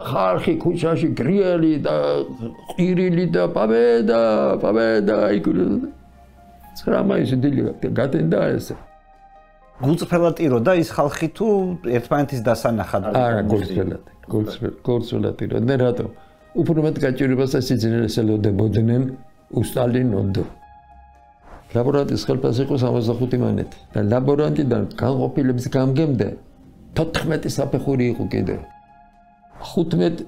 ხალხი ქუჩაში გრიელი და ყირილი და პავედა იქნება. 9 მაისი დილი გატენდა ესე. გულწრფელად ტიროდა ის ხალხი თუ ერთმანეთის დასანახად? არა, გულწრფელად ტიროდა. რატო? უფრო მეტ გაჭირებას სიძინეს ელოდებოდნენ უსტალინოდო. ლაბორანტის ხელფასი იყო 65 მანეთი და ლაბორანტიდან განყოფილების გამგემდე 14 საფეხური იყო კიდე. 15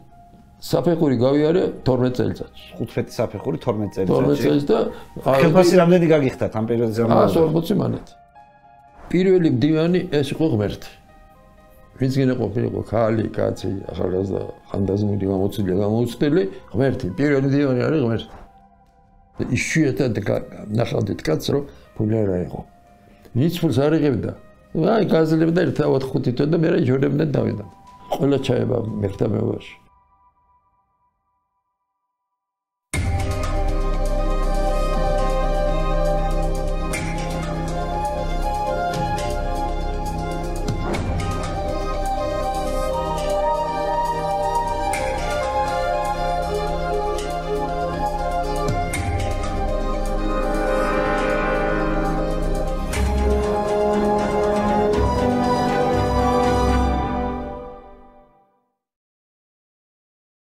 საფეხური გავიარე 12 წელიწადში. 15 საფეხური 12 წელიწადში. 12 წელიწადში და ხელფასი რამდენი გაგიხდათ ამ პერიოდზე? 140 მანეთი. პირველი მდივანი ეს იყო ღმერთი. ვინც გინდა ყოფილიყო ქალი, კაცი, ახალგაზრდა, ხანდაზმული, გამოცილი, გამოუცდელი, ღმერთი. პირველი მდივანი არის ღმერთი. იშვიათად ნახავდით კაცს, რომ ფული არ აიღო. ვინც ფულს არ იღებდა, აი გაზლებდა 1-5 თვე და მე ჯორებდნენ დავიდა. ყველა ჩაება მერტამეობაში.